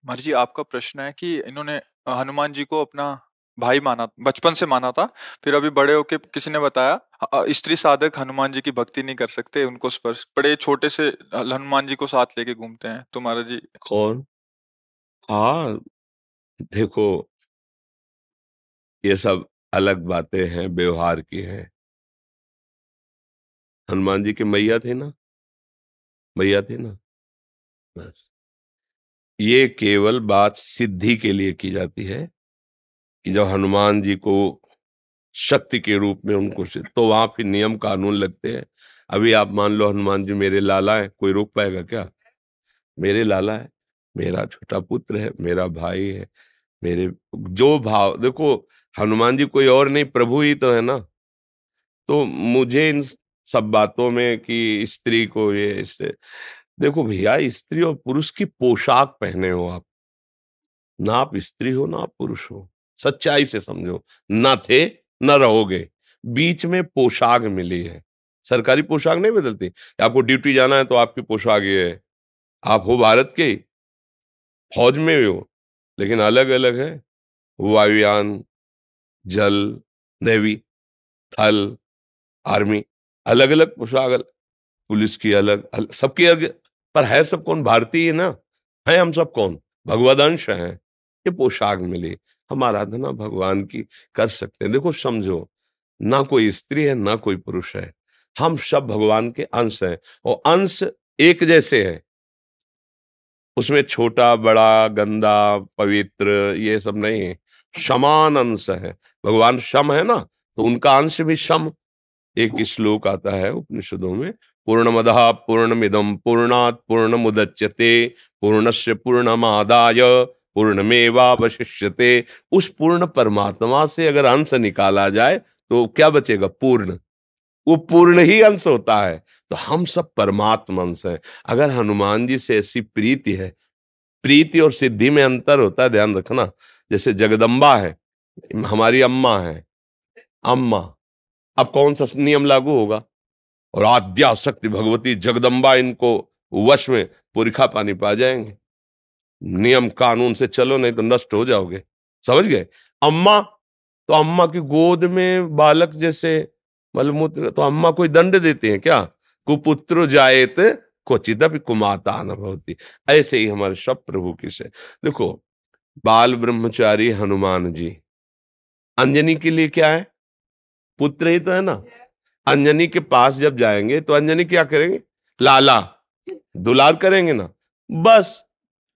महाराज जी, आपका प्रश्न है कि इन्होंने हनुमान जी को अपना भाई माना, बचपन से माना था। फिर अभी बड़े होके किसी ने बताया स्त्री साधक हनुमान जी की भक्ति नहीं कर सकते, उनको स्पर्श बड़े छोटे से हनुमान जी को साथ लेके घूमते हैं। तो महाराज जी कौन? हाँ, देखो, ये सब अलग बातें हैं, व्यवहार की हैं। हनुमान जी के मैया थे ना, मैया थे ना, बस। ये केवल बात सिद्धि के लिए की जाती है कि जब हनुमान जी को शक्ति के रूप में उनको तो वहां फिर नियम कानून लगते हैं। अभी आप मान लो हनुमान जी मेरे लाला है, कोई रोक पाएगा क्या? मेरे लाला है, मेरा छोटा पुत्र है, मेरा भाई है, मेरे जो भाव देखो, हनुमान जी कोई और नहीं, प्रभु ही तो है ना। तो मुझे इन सब बातों में कि स्त्री को ये इससे, देखो भैया, स्त्री और पुरुष की पोशाक पहने हो आप, ना आप स्त्री हो ना आप पुरुष हो। सच्चाई से समझो, ना थे न रहोगे, बीच में पोशाक मिली है। सरकारी पोशाक नहीं बदलती, आपको ड्यूटी जाना है तो आपकी पोशाक ये है। आप हो भारत के, फौज में हो, लेकिन अलग अलग है। वायुयान, जल, नेवी, थल, आर्मी, अलग अलग पोशाक, पुलिस की अलग, सबकी अलग। पर है सब कौन? भारतीय ना है, हम सब कौन? भगवदंश हैं। ये पोशाक मिली, हम आराधना भगवान की कर सकते हैं। देखो समझो, ना कोई स्त्री है ना कोई पुरुष है, हम सब भगवान के अंश हैं। और अंश एक जैसे हैं, उसमें छोटा बड़ा गंदा पवित्र ये सब नहीं है, समान अंश है। भगवान सम है ना, तो उनका अंश भी सम। एक श्लोक आता है उपनिषदों में, पूर्णमदः पूर्णमिदं पूर्णात् पूर्णमुदच्यते पूर्णस्य पूर्णमादाय पूर्णमेवावशिष्यते। उस पूर्ण परमात्मा से अगर अंश निकाला जाए तो क्या बचेगा? पूर्ण। वो पूर्ण ही अंश होता है। तो हम सब परमात्मा अंश हैं। अगर हनुमान जी से ऐसी प्रीति है, प्रीति और सिद्धि में अंतर होता है, ध्यान रखना। जैसे जगदम्बा है, हमारी अम्मा है, अम्मा, अब कौन सा नियम लागू होगा? और आद्या शक्ति भगवती जगदम्बा, इनको वश में पुरखा पानी पा जाएंगे। नियम कानून से चलो, नहीं तो नष्ट हो जाओगे। समझ गए? अम्मा, तो अम्मा की गोद में बालक जैसे मलमूत्र, तो अम्मा कोई दंड देते हैं क्या? कुपुत्र जायत क्वचिदपि कुमाता न भवति। ऐसे ही हमारे सब प्रभु की से देखो, बाल ब्रह्मचारी हनुमान जी अंजनी के लिए क्या है? पुत्र ही तो है ना। अंजनी के पास जब जाएंगे तो अंजनी क्या करेंगे? लाला, दुलार करेंगे ना। बस,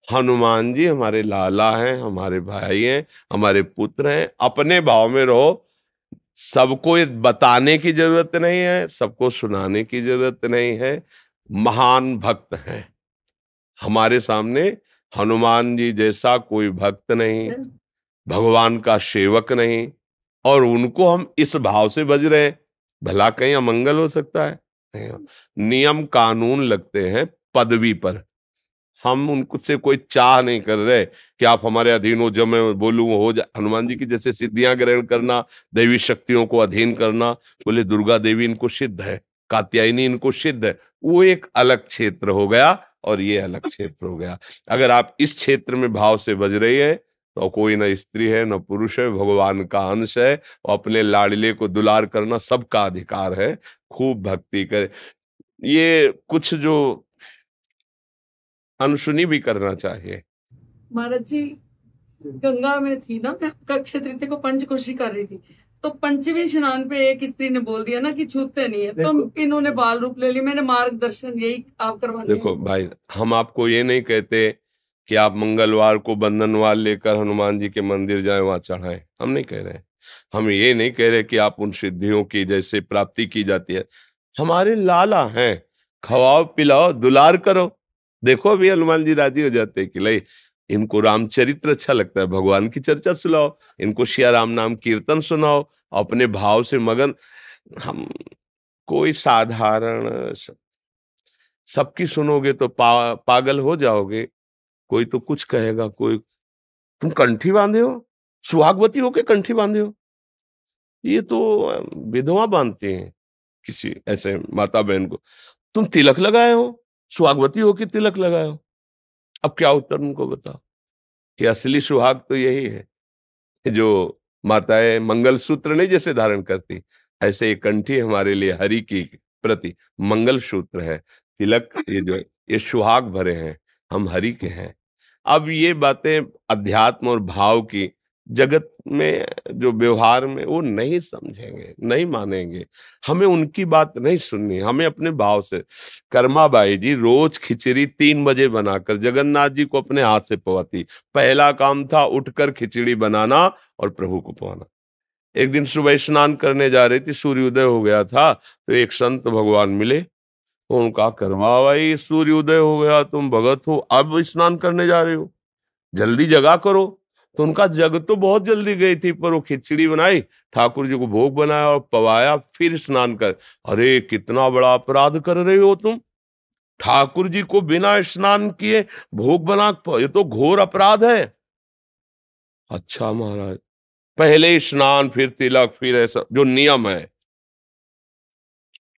हनुमान जी हमारे लाला हैं, हमारे भाई हैं, हमारे पुत्र हैं। अपने भाव में रहो, सबको ये बताने की जरूरत नहीं है, सबको सुनाने की जरूरत नहीं है। महान भक्त हैं हमारे सामने, हनुमान जी जैसा कोई भक्त नहीं, भगवान का सेवक नहीं। और उनको हम इस भाव से बज रहे हैं, भला कहीं अमंगल हो सकता है? नहीं। नियम कानून लगते हैं पदवी पर, हम उनको से कोई चाह नहीं कर रहे कि आप हमारे अधीन हो, जब मैं बोलूं वो हो जाए। हनुमान जी की जैसे सिद्धियां ग्रहण करना, दैवी शक्तियों को अधीन करना, बोले दुर्गा देवी इनको सिद्ध है, कात्यायनी इनको सिद्ध है, वो एक अलग क्षेत्र हो गया और ये अलग क्षेत्र हो गया। अगर आप इस क्षेत्र में भाव से बज रही है तो कोई न स्त्री है न पुरुष है, भगवान का अंश है। और अपने लाडले को दुलार करना सबका अधिकार है। खूब भक्ति करे, ये कुछ जो अनसुनी भी करना चाहिए। महाराज जी, गंगा में थी ना, मैं अक्षय तृतीया को पंचकोशी कर रही थी, तो पंचवें स्नान पे एक स्त्री ने बोल दिया ना कि छूते नहीं है, तो इन्होंने बाल रूप ले लिया। मैंने मार्गदर्शन यही आप करवाने देखो भाई, हम आपको ये नहीं कहते कि आप मंगलवार को बंधनवार लेकर हनुमान जी के मंदिर जाएं, वहां चढ़ाएं, हम नहीं कह रहे। हम ये नहीं कह रहे कि आप उन सिद्धियों की जैसे प्राप्ति की जाती है। हमारे लाला हैं, खवाओ पिलाओ दुलार करो। देखो अभी हनुमान जी राजी हो जाते हैं कि ले, इनको रामचरित्र अच्छा लगता है, भगवान की चर्चा सुनाओ, इनको सिया राम नाम कीर्तन सुनाओ, अपने भाव से मगन। हम कोई साधारण सबकी सुनोगे तो पागल हो जाओगे। कोई तो कुछ कहेगा, कोई तुम कंठी बांधे हो, सुहागवती होके कंठी बांधे हो। ये तो विधवा बांधती हैं किसी ऐसे माता बहन को। तुम तिलक लगाए हो, सुहागवती होके तिलक लगाए हो। अब क्या उत्तर उनको बताओ? कि असली सुहाग तो यही है, जो माताएं मंगलसूत्र नहीं जैसे धारण करती, ऐसे ये कंठी हमारे लिए हरि की प्रति मंगलसूत्र है। तिलक ये जो है, ये सुहाग भरे हैं, हम हरि के हैं। अब ये बातें अध्यात्म और भाव की जगत में, जो व्यवहार में वो नहीं समझेंगे, नहीं मानेंगे। हमें उनकी बात नहीं सुननी, हमें अपने भाव से। कर्माबाई जी रोज खिचड़ी 3 बजे बनाकर जगन्नाथ जी को अपने हाथ से पवाती। पहला काम था उठकर खिचड़ी बनाना और प्रभु को पवाना। एक दिन सुबह स्नान करने जा रही थी, सूर्योदय हो गया था, तो एक संत भगवान मिले। तो उनका कर्माबाई सूर्योदय हो गया, तुम भगत हो, अब स्नान करने जा रहे हो, जल्दी जगा करो। तो उनका जग तो बहुत जल्दी गई थी, पर वो खिचड़ी बनाई, ठाकुर जी को भोग बनाया और पवाया, फिर स्नान कर। अरे कितना बड़ा अपराध कर रहे हो तुम, ठाकुर जी को बिना स्नान किए भोग बना, ये तो घोर अपराध है। अच्छा महाराज, पहले स्नान फिर तिलक फिर ऐसा जो नियम है।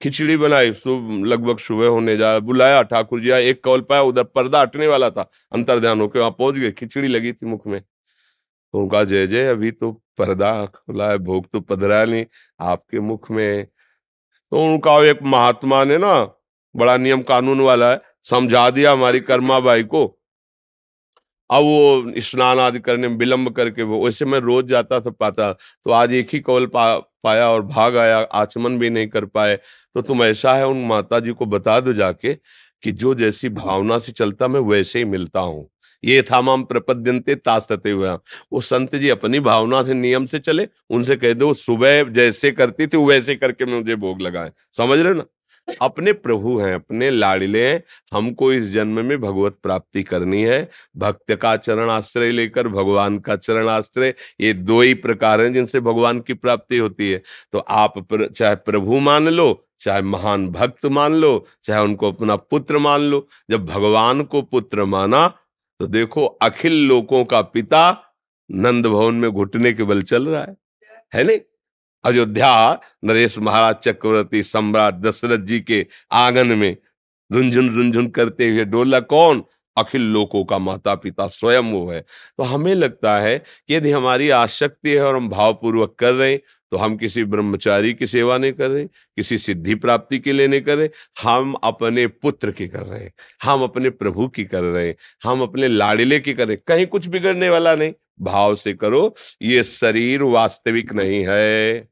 खिचड़ी बनाई, लगभग सुबह होने जा, बुलाया ठाकुर जी आए, एक कौल पाया, उधर पर्दा हटने वाला था, अंतर्ध्यान होके वहां पहुंच गए, खिचड़ी लगी थी मुख में। तो उनका जय जय, अभी तो पर्दा खुला है, भोग तो पधरा नहीं आपके मुख में। तो उनका एक महात्मा ने ना, बड़ा नियम कानून वाला है, समझा दिया हमारी कर्माबाई को। अब वो स्नान आदि करने में विलंब करके, वो वैसे मैं रोज जाता था पाता, तो आज एक ही कौल पाया और भाग आया, आचमन भी नहीं कर पाए। तो तुम ऐसा है, उन माता जी को बता दो जाके कि जो जैसी भावना से चलता मैं वैसे ही मिलता हूँ। ये था माम प्रपद्यन्ते तास्तते हुए, वो संत जी अपनी भावना से नियम से चले, उनसे कह दो सुबह जैसे करती थी वैसे करके मुझे भोग लगाए। समझ रहे हो ना, अपने प्रभु हैं, अपने लाडले हैं, हमको इस जन्म में भगवत प्राप्ति करनी है। भक्त का चरण आश्रय लेकर भगवान का चरण आश्रय, ये दो ही प्रकार हैं जिनसे भगवान की प्राप्ति होती है। तो आप चाहे प्रभु मान लो, चाहे महान भक्त मान लो, चाहे उनको अपना पुत्र मान लो। जब भगवान को पुत्र माना तो देखो अखिल लोकों का पिता नंद भवन में घुटने के बल चल रहा है नहीं? अयोध्या नरेश महाराज चक्रवर्ती सम्राट दशरथ जी के आंगन में रुंझुन करते हुए डोला कौन? अखिल लोकों का माता पिता स्वयं वो है। तो हमें लगता है कि यदि हमारी आसक्ति है और हम भावपूर्वक कर रहे हैं, तो हम किसी ब्रह्मचारी की सेवा नहीं कर रहे, किसी सिद्धि प्राप्ति के लिए नहीं कर रहे, हम अपने पुत्र की कर रहे हैं, हम अपने प्रभु की कर रहे हैं, हम अपने लाड़िले की कर रहे हैं। कहीं कुछ बिगड़ने वाला नहीं, भाव से करो। ये शरीर वास्तविक नहीं है,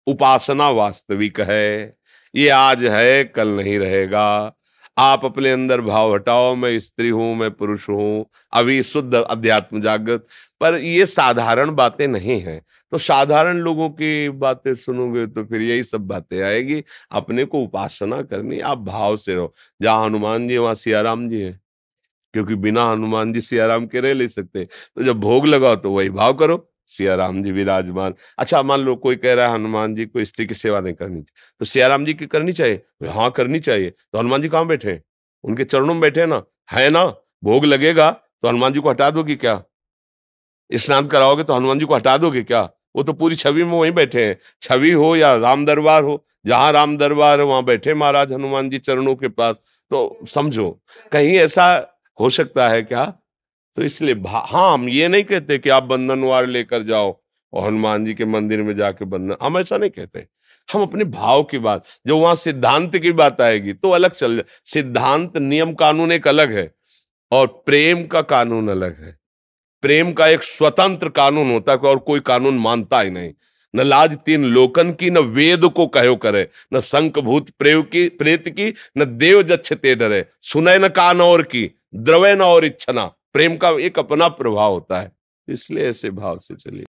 उपासना वास्तविक है। ये आज है कल नहीं रहेगा। आप अपने अंदर भाव हटाओ, मैं स्त्री हूं, मैं पुरुष हूं, अभी शुद्ध अध्यात्म जागृत। पर ये साधारण बातें नहीं हैं, तो साधारण लोगों की बातें सुनोगे तो फिर यही सब बातें आएगी। अपने को उपासना करनी, आप भाव से रहो। जहां हनुमान जी वहां सियाराम जी है, क्योंकि बिना हनुमान जी सियाराम के रह नहीं सकते। तो जब भोग लगाओ तो वही भाव करो, सियाराम जी विराजमान। अच्छा मान लो कोई कह रहा है हनुमान जी को स्त्री की सेवा नहीं करनी चाहिए, तो सियाराम जी की करनी चाहिए? हाँ करनी चाहिए। तो हनुमान जी कहाँ बैठे हैं? उनके चरणों में बैठे हैं ना, है ना? भोग लगेगा तो हनुमान जी को हटा दोगे क्या? स्नान कराओगे तो हनुमान जी को हटा दोगे क्या? वो तो पूरी छवि में वहीं बैठे हैं। छवि हो या राम दरबार हो, जहां राम दरबार है वहां बैठे महाराज हनुमान जी चरणों के पास। तो समझो कहीं ऐसा हो सकता है क्या? तो इसलिए हाँ, हम ये नहीं कहते कि आप बंधनवार लेकर जाओ और हनुमान जी के मंदिर में जाके बंधन, हम ऐसा नहीं कहते। हम अपने भाव की बात, जो वहां सिद्धांत की बात आएगी तो अलग चल। सिद्धांत नियम कानून एक अलग है और प्रेम का कानून अलग है। प्रेम का एक स्वतंत्र कानून होता है और कोई कानून मानता ही नहीं। न लाज तीन लोकन की, न वेद को कहो करे, न शंख भूत प्रेत की, न देव जच्छ ते डरे, सुने न कान और की, द्रवे न और इच्छना। प्रेम का एक अपना प्रभाव होता है, इसलिए ऐसे भाव से चलिए।